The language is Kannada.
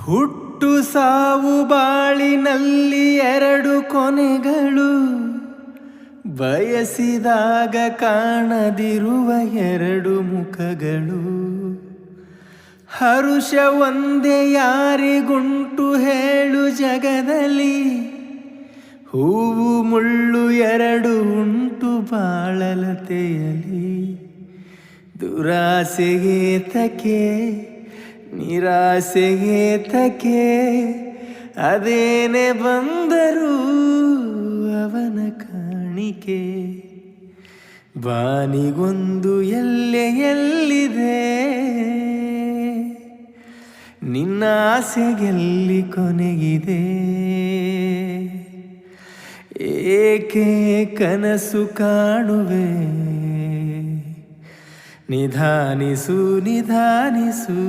ಹುಟ್ಟು ಸಾವು ಬಾಳಿನಲ್ಲಿ ಎರಡು ಕೊನೆಗಳು, ಬಯಸಿದಾಗ ಕಾಣದಿರುವ ಎರಡು ಮುಖಗಳು. ಹರುಷ ಒಂದೇ ಯಾರಿಗುಂಟು ಹೇಳು ಜಗದಲ್ಲಿ, ಹೂವು ಮುಳ್ಳು ಎರಡು ಉಂಟು ಬಾಳಲತೆಯಲಿ. ದುರಾಸೆಗೇತಕ್ಕೆ ನಿರಾಸೆಗೇತಕ್ಕೆ, ಅದೇನೆ ಬಂದರೂ ಅವನ ಕಾಣಿಕೆ. ಬಾನಿಗೊಂದು ಎಲ್ಲೆ ಎಲ್ಲಿದೆ, ನಿನ್ನ ಆಸೆಗೆಲ್ಲಿ ಕೊನೆಗಿದೆ. ಏಕೆ ಕನಸು ಕಾಣುವೆ, ನಿಧಾನಿಸು ನಿಧಾನಿಸು.